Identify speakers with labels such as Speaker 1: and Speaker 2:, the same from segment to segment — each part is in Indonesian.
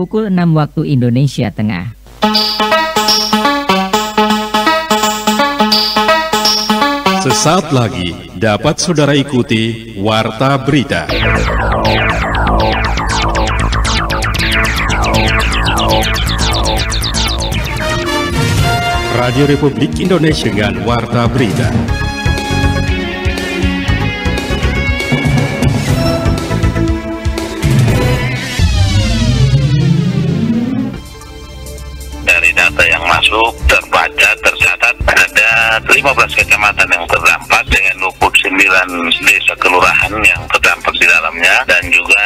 Speaker 1: pukul 6 waktu Indonesia Tengah.
Speaker 2: Sesaat lagi dapat saudara ikuti Warta Berita. Radio Republik Indonesia dengan Warta Berita.
Speaker 3: Dari data yang masuk terbaca tercatat ada 15 kecamatan yang terdampak dengan 29 desa kelurahan yang terdampak di dalamnya, dan juga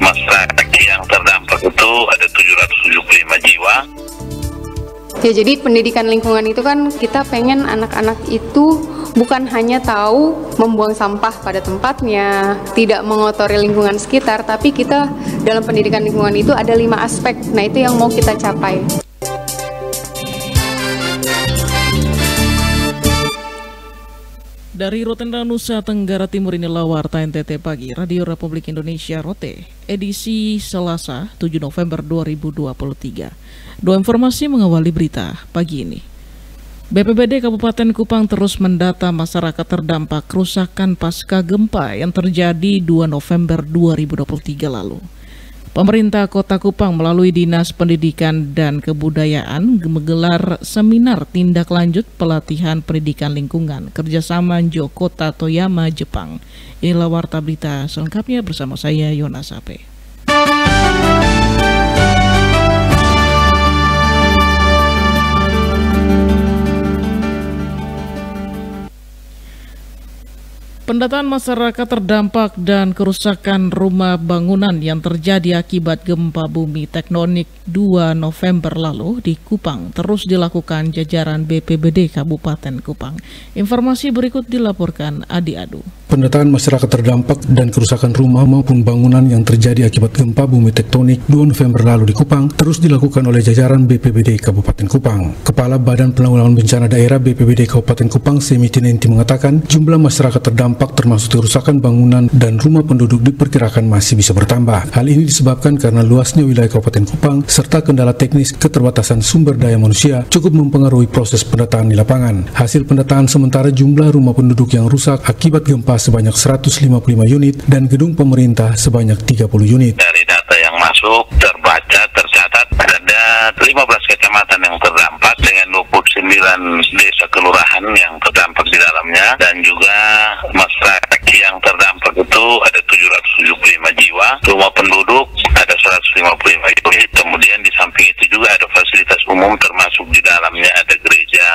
Speaker 3: masyarakat yang terdampak itu ada 775 jiwa.
Speaker 4: Ya, jadi pendidikan lingkungan itu kan kita pengen anak-anak itu bukan hanya tahu membuang sampah pada tempatnya, tidak mengotori lingkungan sekitar, tapi kita dalam pendidikan lingkungan itu ada 5 aspek. Nah, itu yang mau kita capai.
Speaker 5: Dari Rotenda, Nusa Tenggara Timur, inilah Warta NTT Pagi Radio Republik Indonesia Rote, edisi Selasa 7 November 2023. Dua informasi mengawali berita pagi ini. BPBD Kabupaten Kupang terus mendata masyarakat terdampak kerusakan pasca gempa yang terjadi 2 November 2023 lalu. Pemerintah Kota Kupang melalui Dinas Pendidikan dan Kebudayaan menggelar seminar tindak lanjut pelatihan pendidikan lingkungan kerjasama Jo Kota Toyama, Jepang. Inilah Warta Berita selengkapnya bersama saya Yonas Ape. Pendataan masyarakat terdampak dan kerusakan rumah bangunan yang terjadi akibat gempa bumi tektonik 2 November lalu di Kupang terus dilakukan jajaran BPBD Kabupaten Kupang. Informasi berikut dilaporkan Adi Adu.
Speaker 6: Pendataan masyarakat terdampak dan kerusakan rumah maupun bangunan yang terjadi akibat gempa bumi tektonik 2 November lalu di Kupang terus dilakukan oleh jajaran BPBD Kabupaten Kupang. Kepala Badan Penanggulangan Bencana Daerah BPBD Kabupaten Kupang, Semi Tinenti, mengatakan jumlah masyarakat terdampak termasuk kerusakan bangunan dan rumah penduduk diperkirakan masih bisa bertambah. Hal ini disebabkan karena luasnya wilayah Kabupaten Kupang serta kendala teknis keterbatasan sumber daya manusia cukup mempengaruhi proses pendataan di lapangan. Hasil pendataan sementara jumlah rumah penduduk yang rusak akibat gempa sebanyak 155 unit dan gedung pemerintah sebanyak 30 unit.
Speaker 3: Dari data yang masuk terbaca tercatat ada 15 kecamatan yang terdampak dengan 29 desa kelurahan yang terdampak di dalamnya, dan juga masyarakat yang terdampak itu ada 775 jiwa, rumah penduduk ada 155 unit, kemudian di samping itu juga ada fasilitas umum termasuk di dalamnya ada gereja,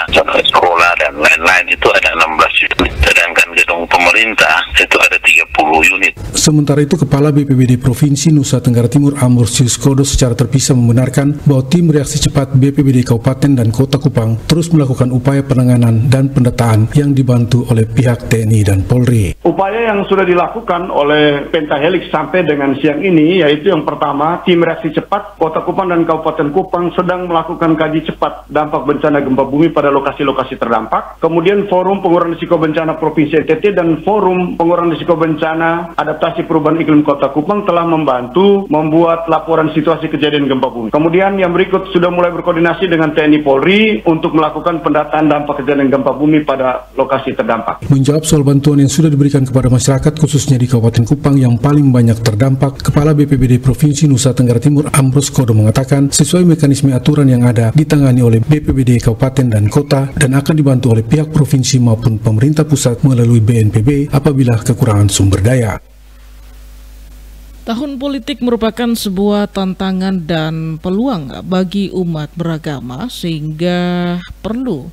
Speaker 3: sekolah dan lain-lain, itu ada 16 unit, sedangkan gedung pemerintah itu ada 30 unit.
Speaker 6: Sementara itu, Kepala BPBD Provinsi Nusa Tenggara Timur Ambrosius Kodo secara terpisah membenarkan bahwa tim reaksi cepat BPBD Kabupaten dan Kota Kupang terus melakukan upaya penanganan dan pendataan yang dibantu oleh pihak TNI dan Polri.
Speaker 7: Upaya yang sudah dilakukan oleh Pentahelix sampai dengan siang ini yaitu yang pertama, tim reaksi cepat Kota Kupang dan Kabupaten Kupang sedang melakukan kaji cepat dampak bencana gempa bumi pada lokasi-lokasi terdampak. Kemudian Forum Pengurangan Risiko Bencana Provinsi NTT dan Forum Pengurangan Risiko Bencana Adaptasi Perubahan Iklim Kota Kupang telah membantu membuat laporan situasi kejadian gempa bumi. Kemudian yang berikut sudah mulai berkoordinasi dengan TNI Polri untuk melakukan pendataan dampak kejadian gempa bumi pada lokasi terdampak.
Speaker 6: Menjawab soal bantuan yang sudah diberikan kepada masyarakat khususnya di Kabupaten Kupang yang paling banyak terdampak, Kepala BPBD Provinsi Nusa Tenggara Timur Ambrosius Kodo mengatakan sesuai mekanisme aturan yang ada ditangani oleh BPBD Kabupaten dan Kota dan akan dibantu oleh pihak provinsi maupun pemerintah pusat melalui BNPB apabila kekurangan sumber daya.
Speaker 5: Tahun politik merupakan sebuah tantangan dan peluang bagi umat beragama sehingga perlu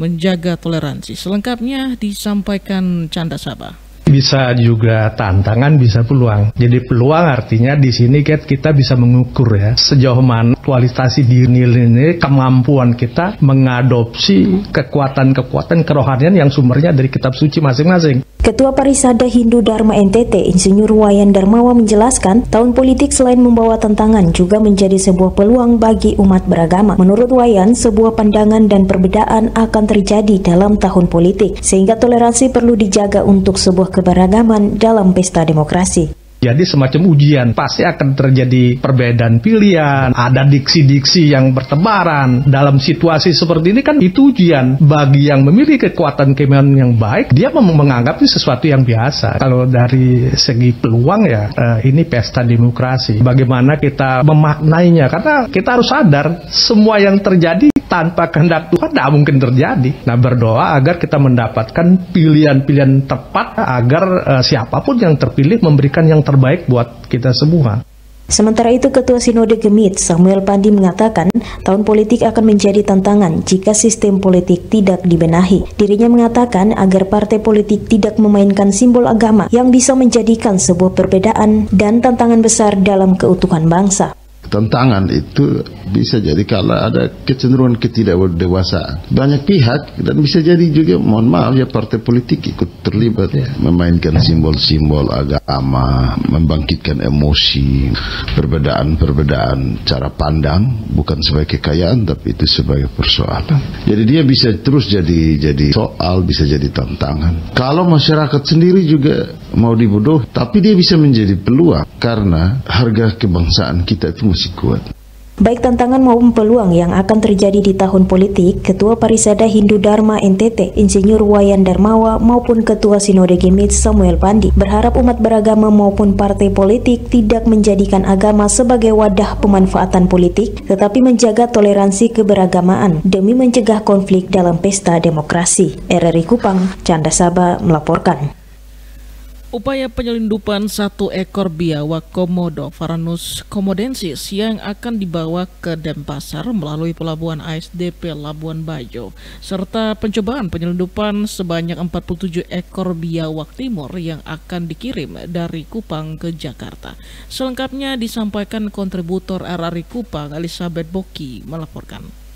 Speaker 5: menjaga toleransi. Selengkapnya disampaikan Canda Sabah.
Speaker 8: Bisa juga tantangan, bisa peluang. Jadi peluang artinya di sini kita bisa mengukur ya sejauh mana kualitas diri ini, kemampuan kita mengadopsi kekuatan-kekuatan kerohanian yang sumbernya dari kitab suci masing-masing.
Speaker 9: Ketua Parisada Hindu Dharma NTT, Insinyur Wayan Darmawa menjelaskan, tahun politik selain membawa tantangan juga menjadi sebuah peluang bagi umat beragama. Menurut Wayan, sebuah pandangan dan perbedaan akan terjadi dalam tahun politik, sehingga toleransi perlu dijaga untuk sebuah keberagaman dalam pesta demokrasi.
Speaker 8: Jadi semacam ujian, pasti akan terjadi perbedaan pilihan, ada diksi-diksi yang bertebaran. Dalam situasi seperti ini kan itu ujian. Bagi yang memiliki kekuatan keimanan yang baik, dia menganggap ini sesuatu yang biasa. Kalau dari segi peluang ya, ini pesta demokrasi. Bagaimana kita memaknainya, karena kita harus sadar semua yang terjadi tanpa kehendak Tuhan tidak mungkin terjadi. Nah, berdoa agar kita mendapatkan pilihan-pilihan tepat agar siapapun yang terpilih memberikan yang terbaik buat kita semua.
Speaker 9: Sementara itu, Ketua Sinode Gemit Samuel Pandi mengatakan tahun politik akan menjadi tantangan jika sistem politik tidak dibenahi. Dirinya mengatakan agar partai politik tidak memainkan simbol agama yang bisa menjadikan sebuah perbedaan dan tantangan besar dalam keutuhan bangsa.
Speaker 10: Tantangan itu bisa jadi kalau ada kecenderungan ketidakdewasaan banyak pihak, dan bisa jadi juga, mohon maaf ya, partai politik ikut terlibat memainkan simbol-simbol agama, membangkitkan emosi, perbedaan cara pandang bukan sebagai kekayaan tapi itu sebagai persoalan. Jadi dia bisa terus jadi soal, bisa jadi tantangan. Kalau masyarakat sendiri juga mau dibodoh, tapi dia bisa menjadi peluang karena harga kebangsaan kita itu masih kuat.
Speaker 9: Baik tantangan maupun peluang yang akan terjadi di tahun politik, Ketua Parisada Hindu Dharma NTT, Insinyur Wayan Darmawa maupun Ketua Sinode Gemit Samuel Pandi berharap umat beragama maupun partai politik tidak menjadikan agama sebagai wadah pemanfaatan politik, tetapi menjaga toleransi keberagamaan demi mencegah konflik dalam pesta demokrasi. RRI Kupang, Canda Saba melaporkan.
Speaker 5: Upaya penyelundupan satu ekor biawak komodo Varanus comodensis yang akan dibawa ke Denpasar melalui pelabuhan ASDP Labuan Bajo, serta pencobaan penyelundupan sebanyak 47 ekor biawak timur yang akan dikirim dari Kupang ke Jakarta. Selengkapnya disampaikan kontributor RRI Kupang Elizabeth Boki melaporkan.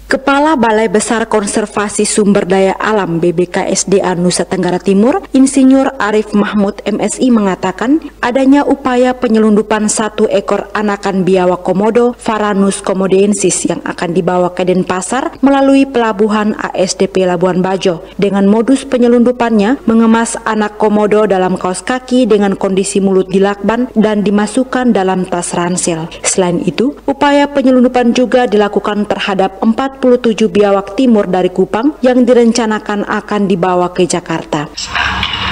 Speaker 11: Kepala Balai Besar Konservasi Sumber Daya Alam BBKSDA Nusa Tenggara Timur, Insinyur Arif Mahmud MSI mengatakan adanya upaya penyelundupan satu ekor anakan biawak komodo Varanus comodensis yang akan dibawa ke Denpasar melalui pelabuhan ASDP Labuan Bajo. Dengan modus penyelundupannya mengemas anak komodo dalam kaos kaki dengan kondisi mulut dilakban dan dimasukkan dalam tas ransel. Selain itu, upaya penyelundupan juga dilakukan terhadap 47 biawak timur dari Kupang yang direncanakan akan dibawa ke Jakarta.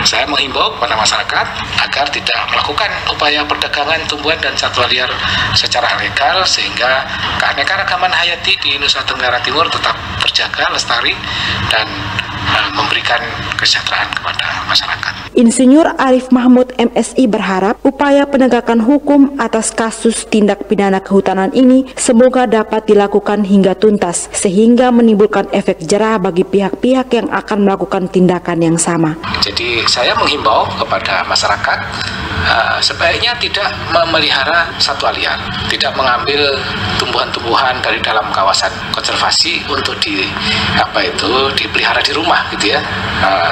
Speaker 12: Saya menghimbau kepada masyarakat agar tidak melakukan upaya perdagangan tumbuhan dan satwa liar secara legal sehingga keanekaragaman hayati di Nusa Tenggara Timur tetap terjaga, lestari, dan memberikan kesejahteraan kepada masyarakat.
Speaker 11: Insinyur Arif Mahmud MSI berharap upaya penegakan hukum atas kasus tindak pidana kehutanan ini semoga dapat dilakukan hingga tuntas sehingga menimbulkan efek jerah bagi pihak-pihak yang akan melakukan tindakan yang sama.
Speaker 12: Jadi saya menghimbau kepada masyarakat sebaiknya tidak memelihara satwa liar, tidak mengambil tumbuhan-tumbuhan dari dalam kawasan konservasi untuk dipelihara di rumah gitu ya,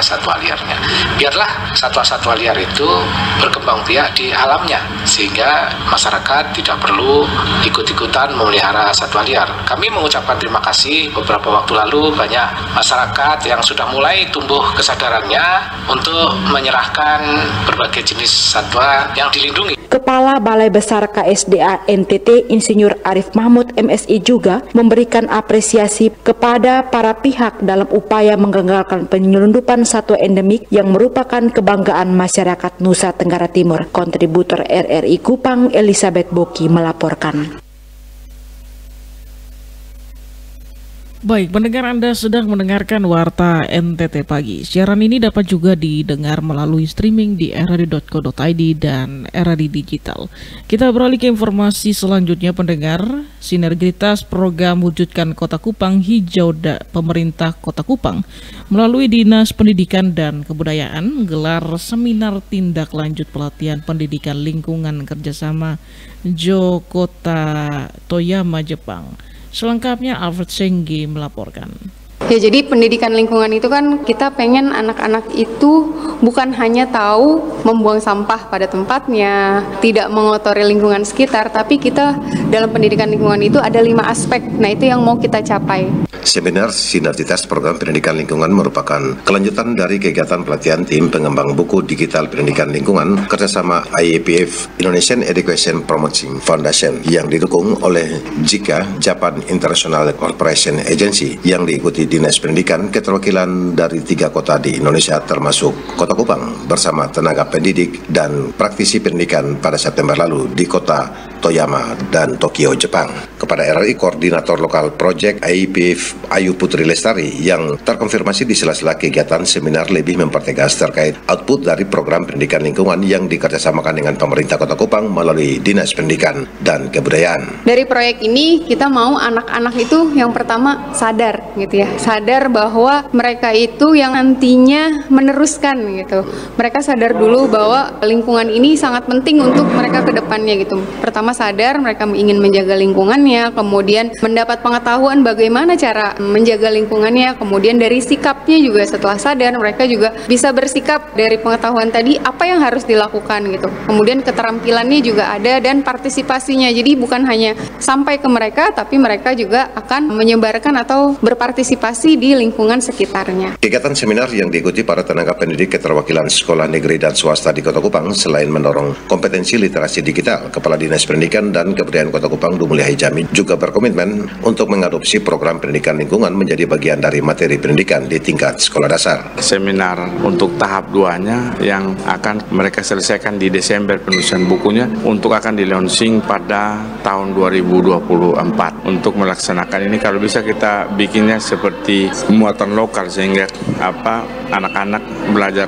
Speaker 12: satwa liarnya. Biarlah satwa-satwa liar itu berkembang biak di alamnya sehingga masyarakat tidak perlu ikut-ikutan memelihara satwa liar. Kami mengucapkan terima kasih, beberapa waktu lalu banyak masyarakat yang sudah mulai tumbuh kesadarannya untuk menyerahkan berbagai jenis satwa yang dilindungi.
Speaker 11: Kepala Balai Besar KSDA NTT Insinyur Arif Mahmud MSI juga memberikan apresiasi kepada para pihak dalam upaya menggagalkan penyelundupan satwa endemik yang merupakan kebanggaan masyarakat Nusa Tenggara Timur. Kontributor RRI Kupang Elizabeth Boki melaporkan.
Speaker 5: Baik, pendengar, Anda sedang mendengarkan Warta NTT Pagi. Siaran ini dapat juga didengar melalui streaming di rri.co.id dan RRI Digital. Kita beralih ke informasi selanjutnya, pendengar. Sinergitas program wujudkan Kota Kupang Hijau pemerintah Kota Kupang melalui Dinas Pendidikan dan Kebudayaan gelar seminar tindak lanjut pelatihan pendidikan lingkungan kerjasama Jokota Toyama Jepang. Selengkapnya Alfred Senggi melaporkan.
Speaker 4: Ya, jadi pendidikan lingkungan itu kan kita pengen anak-anak itu bukan hanya tahu membuang sampah pada tempatnya, tidak mengotori lingkungan sekitar, tapi kita dalam pendidikan lingkungan itu ada 5 aspek. Nah, itu yang mau kita capai.
Speaker 13: Seminar Sinergitas Program Pendidikan Lingkungan merupakan kelanjutan dari kegiatan pelatihan tim pengembang buku digital pendidikan lingkungan kerjasama IEPF Indonesian Education Promoting Foundation yang didukung oleh JICA Japan International Corporation Agency yang diikuti Dinas Pendidikan keterwakilan dari 3 kota di Indonesia termasuk Kota Kupang bersama tenaga pendidik dan praktisi pendidikan pada September lalu di kota Toyama dan Tokyo, Jepang. Kepada RRI, Koordinator Lokal Project IEPF Ayu Putri Lestari yang terkonfirmasi di sela-sela kegiatan seminar lebih mempertegas terkait output dari program pendidikan lingkungan yang dikerjasamakan dengan pemerintah Kota Kupang melalui Dinas Pendidikan dan Kebudayaan.
Speaker 4: Dari proyek ini kita mau anak-anak itu yang pertama sadar gitu ya, sadar bahwa mereka itu yang nantinya meneruskan gitu. Mereka sadar dulu bahwa lingkungan ini sangat penting untuk mereka ke depannya gitu. Pertama sadar mereka ingin menjaga lingkungannya, kemudian mendapat pengetahuan bagaimana cara menjaga lingkungannya, kemudian dari sikapnya juga setelah sadar mereka juga bisa bersikap dari pengetahuan tadi apa yang harus dilakukan gitu. Kemudian keterampilannya juga ada dan partisipasinya. Jadi bukan hanya sampai ke mereka tapi mereka juga akan menyebarkan atau berpartisipasi di lingkungan sekitarnya.
Speaker 13: Kegiatan seminar yang diikuti para tenaga pendidik keterwakilan sekolah negeri dan swasta di Kota Kupang selain mendorong kompetensi literasi digital, Kepala Dinas Pendidikan dan Kebudayaan Kota Kupang Dumulya Hijami juga berkomitmen untuk mengadopsi program pendidikan lingkungan menjadi bagian dari materi pendidikan di tingkat sekolah dasar.
Speaker 14: Seminar untuk tahap 2-nya yang akan mereka selesaikan di Desember penulisan bukunya untuk akan di-launching pada tahun 2024. Untuk melaksanakan ini kalau bisa kita bikinnya seperti muatan lokal sehingga anak-anak belajar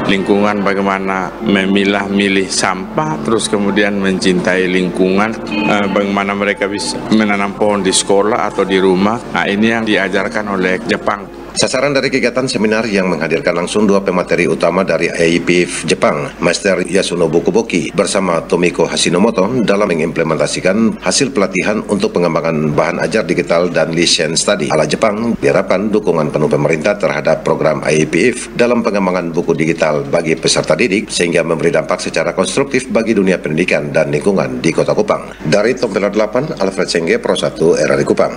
Speaker 14: lingkungan, bagaimana memilah-milih sampah, terus kemudian mencintai lingkungan, bagaimana mereka bisa menanam pohon di sekolah atau di rumah. Nah, ini yang diajarkan oleh Jepang.
Speaker 13: Sasaran dari kegiatan seminar yang menghadirkan langsung 2 pemateri utama dari IEPF Jepang, Master Yasunobu Kuboki bersama Tomiko Hashimoto dalam mengimplementasikan hasil pelatihan untuk pengembangan bahan ajar digital dan license study ala Jepang. Diharapkan dukungan penuh pemerintah terhadap program IEPF dalam pengembangan buku digital bagi peserta didik sehingga memberi dampak secara konstruktif bagi dunia pendidikan dan lingkungan di Kota Kupang. Dari Tompela 8, Alfred Sengge, Pro 1, RRI Kupang.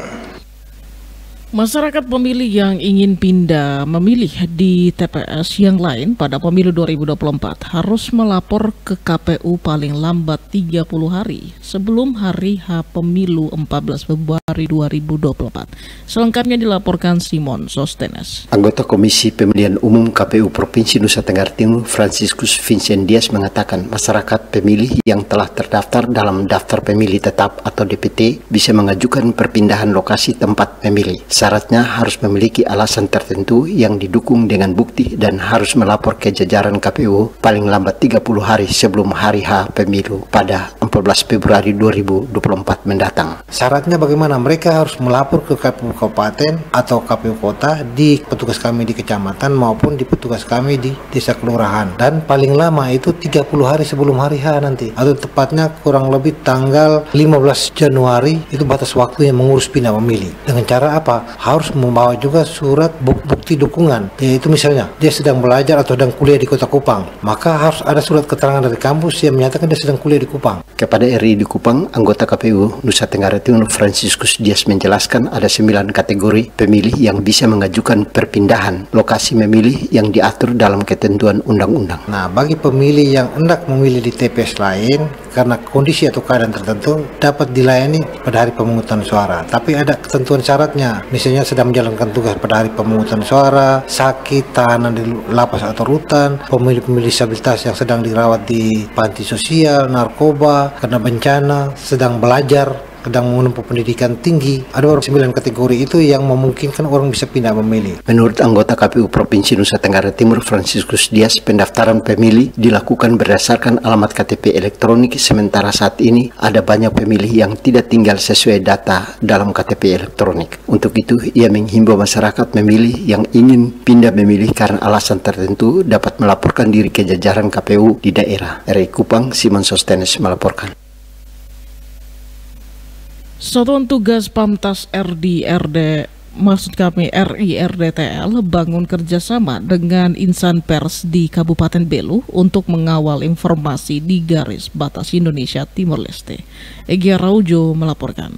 Speaker 5: Masyarakat pemilih yang ingin pindah memilih di TPS yang lain pada pemilu 2024 harus melapor ke KPU paling lambat 30 hari sebelum hari H pemilu 14 Februari 2024. Selengkapnya dilaporkan Simon Sostenes.
Speaker 15: Anggota Komisi Pemilihan Umum KPU Provinsi Nusa Tenggara Timur Franciscus Vincent Dias mengatakan masyarakat pemilih yang telah terdaftar dalam daftar pemilih tetap atau DPT bisa mengajukan perpindahan lokasi tempat pemilih. Syaratnya harus memiliki alasan tertentu yang didukung dengan bukti dan harus melapor ke jajaran KPU paling lambat 30 hari sebelum hari H pemilu pada 14 Februari 2024 mendatang.
Speaker 16: Syaratnya bagaimana? Mereka harus melapor ke KPU Kabupaten atau KPU Kota di petugas kami di kecamatan maupun di petugas kami di desa kelurahan. Dan paling lama itu 30 hari sebelum hari H nanti. Atau tepatnya kurang lebih tanggal 15 Januari itu batas waktu yang mengurus pindah memilih. Dengan cara apa? Harus membawa juga surat bukti dukungan, yaitu misalnya dia sedang belajar atau sedang kuliah di Kota Kupang, maka harus ada surat keterangan dari kampus yang menyatakan dia sedang kuliah di Kupang.
Speaker 15: Kepada RI di Kupang, anggota KPU Nusa Tenggara Timur Franciscus Dias menjelaskan ada 9 kategori pemilih yang bisa mengajukan perpindahan lokasi memilih yang diatur dalam ketentuan undang-undang.
Speaker 16: Nah, bagi pemilih yang hendak memilih di TPS lain karena kondisi atau keadaan tertentu dapat dilayani pada hari pemungutan suara, tapi ada ketentuan syaratnya. Misalnya sedang menjalankan tugas pada hari pemungutan suara, sakit, tahanan di lapas atau rutan, pemilih-pemilih disabilitas yang sedang dirawat di panti sosial, narkoba, karena bencana, sedang belajar, sedang menempuh pendidikan tinggi. Ada 9 kategori itu yang memungkinkan orang bisa pindah memilih.
Speaker 15: Menurut anggota KPU Provinsi Nusa Tenggara Timur Franciscus Dias, pendaftaran pemilih dilakukan berdasarkan alamat KTP elektronik, sementara saat ini ada banyak pemilih yang tidak tinggal sesuai data dalam KTP elektronik. Untuk itu, ia menghimbau masyarakat memilih yang ingin pindah memilih karena alasan tertentu dapat melaporkan diri ke jajaran KPU di daerah. RI Kupang, Simon Sostenes melaporkan.
Speaker 5: Satuan Tugas Pamtas RD RIRDTL bangun kerjasama dengan insan pers di Kabupaten Belu untuk mengawal informasi di garis batas Indonesia Timor Leste. Egy Raujo melaporkan.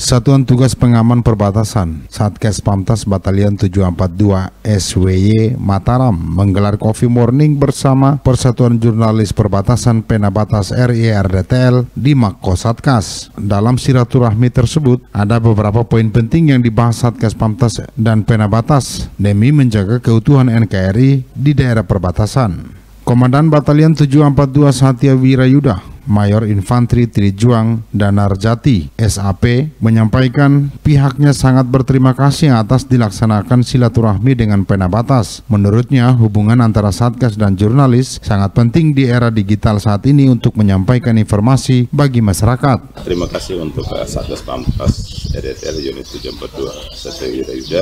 Speaker 17: Satuan Tugas Pengaman Perbatasan Satgas Pamtas Batalion 742 SWY Mataram menggelar coffee morning bersama Persatuan Jurnalis Perbatasan Penabatas RIRDTL di Mako Satgas. Dalam silaturahmi tersebut, ada beberapa poin penting yang dibahas Satgas Pamtas dan Penabatas demi menjaga keutuhan NKRI di daerah perbatasan. Komandan Batalion 742 Satya Wirayuda, Mayor Infantri Trijuang Danarjati SAP menyampaikan pihaknya sangat berterima kasih atas dilaksanakan silaturahmi dengan Penabatas. Menurutnya, hubungan antara Satgas dan jurnalis sangat penting di era digital saat ini untuk menyampaikan informasi bagi masyarakat.
Speaker 18: Terima kasih untuk Satgas Pamtas RIRDTL Unit 742 Satya Wirayuda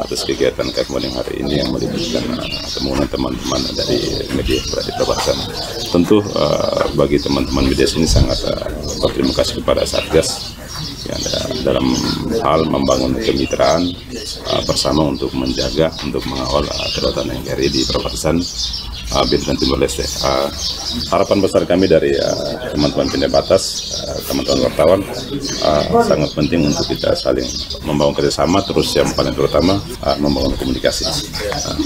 Speaker 18: atas kegiatan morning hari ini yang melibatkan teman-teman dari media perbatasan. Tentu bagi teman-teman media sini sangat berterima kasih kepada Satgas yang dalam hal membangun kemitraan bersama untuk menjaga, untuk mengawal kedaulatan NKRI di perbatasan Bintang Timor Leste. Harapan besar kami dari teman-teman Penabatas, teman-teman wartawan, sangat penting untuk kita saling membangun kerjasama, terus yang paling terutama membangun komunikasi.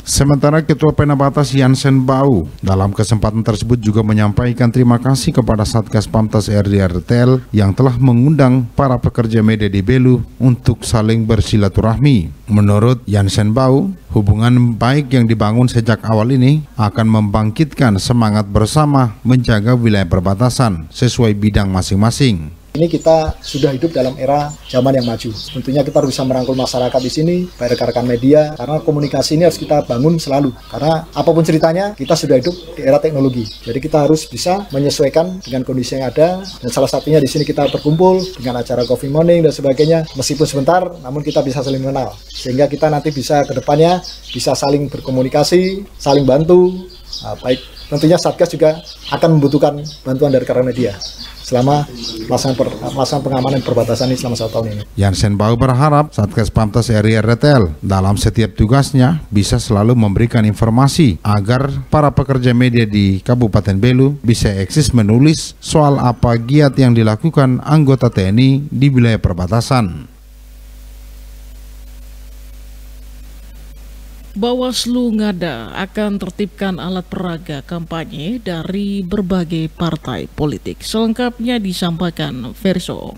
Speaker 17: Sementara Ketua Penabatas Jansen Bau dalam kesempatan tersebut juga menyampaikan terima kasih kepada Satgas Pamtas RIRDTL yang telah mengundang para pekerja media di Belu untuk saling bersilaturahmi. Menurut Jansen Bau, hubungan baik yang dibangun sejak awal ini akan membangkitkan semangat bersama menjaga wilayah perbatasan sesuai bidang masing-masing.
Speaker 19: Ini kita sudah hidup dalam era zaman yang maju. Tentunya kita harus bisa merangkul masyarakat di sini, baik rekan-rekan media, karena komunikasi ini harus kita bangun selalu. Karena apapun ceritanya, kita sudah hidup di era teknologi. Jadi kita harus bisa menyesuaikan dengan kondisi yang ada. Dan salah satunya di sini kita berkumpul dengan acara coffee morning dan sebagainya. Meskipun sebentar, namun kita bisa saling mengenal. Sehingga kita nanti bisa ke depannya bisa saling berkomunikasi, saling bantu. Baik, tentunya Satgas juga akan membutuhkan bantuan dari rekan media selama melaksanakan pengamanan perbatasan ini selama 1 tahun ini.
Speaker 17: Jansen Bau berharap Satgas Pamtas RIRDTL dalam setiap tugasnya bisa selalu memberikan informasi agar para pekerja media di Kabupaten Belu bisa eksis menulis soal apa giat yang dilakukan anggota TNI di wilayah perbatasan.
Speaker 5: Bawaslu Ngada akan tertibkan alat peraga kampanye dari berbagai partai politik. Selengkapnya disampaikan Verso.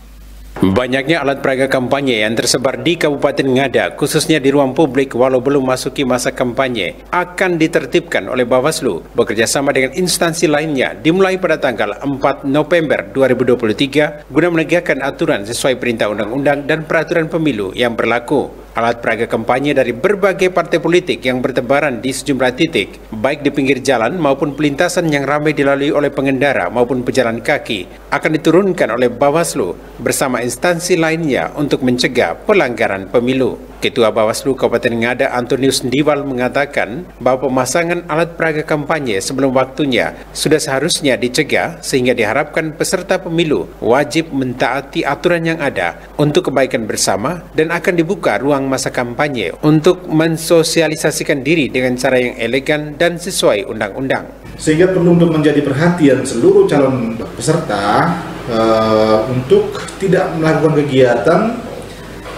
Speaker 20: Banyaknya alat peraga kampanye yang tersebar di Kabupaten Ngada, khususnya di ruang publik walau belum masuki masa kampanye, akan ditertibkan oleh Bawaslu bekerjasama dengan instansi lainnya dimulai pada tanggal 4 November 2023 guna menegakkan aturan sesuai perintah undang-undang dan peraturan pemilu yang berlaku. Alat peraga kampanye dari berbagai partai politik yang bertebaran di sejumlah titik, baik di pinggir jalan maupun pelintasan yang ramai dilalui oleh pengendara maupun pejalan kaki, akan diturunkan oleh Bawaslu bersama instansi lainnya untuk mencegah pelanggaran pemilu. Ketua Bawaslu Kabupaten Ngada Antonius Ndiwal mengatakan bahwa pemasangan alat peraga kampanye sebelum waktunya sudah seharusnya dicegah sehingga diharapkan peserta pemilu wajib mentaati aturan yang ada untuk kebaikan bersama dan akan dibuka ruang masa kampanye untuk mensosialisasikan diri dengan cara yang elegan dan sesuai undang-undang.
Speaker 21: Sehingga perlu untuk menjadi perhatian seluruh calon peserta untuk tidak melakukan kegiatan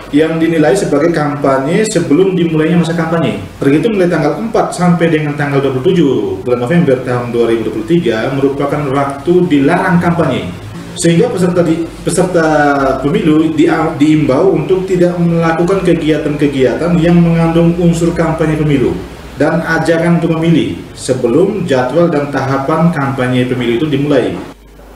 Speaker 21: yang dinilai sebagai kampanye sebelum dimulainya masa kampanye. Terhitung mulai tanggal 4 sampai dengan tanggal 27 bulan November tahun 2023 merupakan waktu dilarang kampanye. Sehingga peserta pemilu diimbau untuk tidak melakukan kegiatan-kegiatan yang mengandung unsur kampanye pemilu dan ajakan untuk memilih sebelum jadwal dan tahapan kampanye pemilu itu dimulai.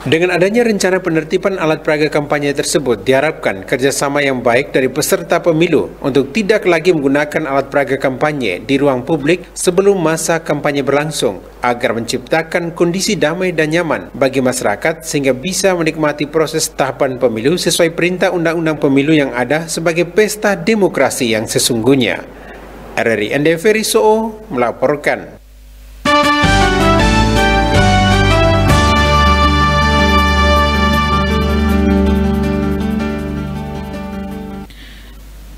Speaker 20: Dengan adanya rencana penertiban alat peraga kampanye tersebut, diharapkan kerjasama yang baik dari peserta pemilu untuk tidak lagi menggunakan alat peraga kampanye di ruang publik sebelum masa kampanye berlangsung, agar menciptakan kondisi damai dan nyaman bagi masyarakat sehingga bisa menikmati proses tahapan pemilu sesuai perintah undang-undang pemilu yang ada sebagai pesta demokrasi yang sesungguhnya. RRI ND Veriso melaporkan.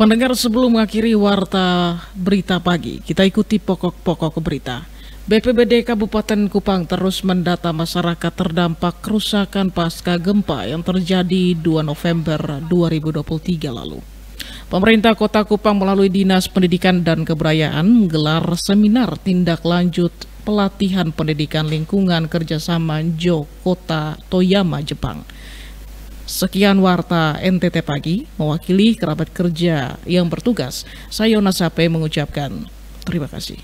Speaker 5: Pendengar, sebelum mengakhiri warta berita pagi, kita ikuti pokok-pokok berita. BPBD Kabupaten Kupang terus mendata masyarakat terdampak kerusakan pasca gempa yang terjadi 2 November 2023 lalu. Pemerintah Kota Kupang melalui Dinas Pendidikan dan Kebudayaan menggelar seminar tindak lanjut pelatihan pendidikan lingkungan kerjasama Jo Kota Toyama, Jepang. Sekian warta NTT Pagi, mewakili kerabat kerja yang bertugas, saya Yonas Sape mengucapkan terima kasih.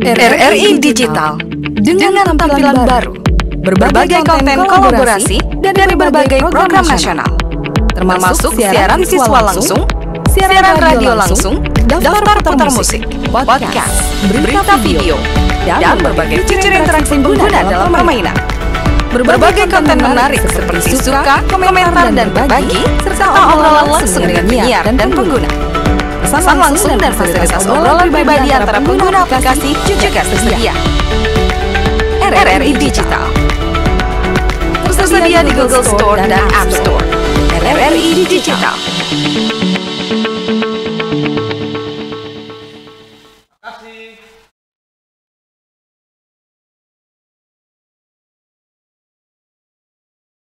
Speaker 1: RRI Digital dengan tampilan baru, berbagai konten kolaborasi dan dari berbagai program nasional, termasuk siaran siswa langsung, siaran radio langsung, daftar putar musik, podcast, berita video, dan berbagai fitur interaksi pengguna dalam permainan. Berbagai konten menarik seperti suka, komentar, dan berbagi, serta obrolan langsung dengan penyiar dan pengguna. Pesan langsung dan fasilitas obrolan pribadi antara pengguna aplikasi juga tersedia. RRI Digital tersedia di Google Store dan App Store. RRI Digital.
Speaker 21: Terima kasih.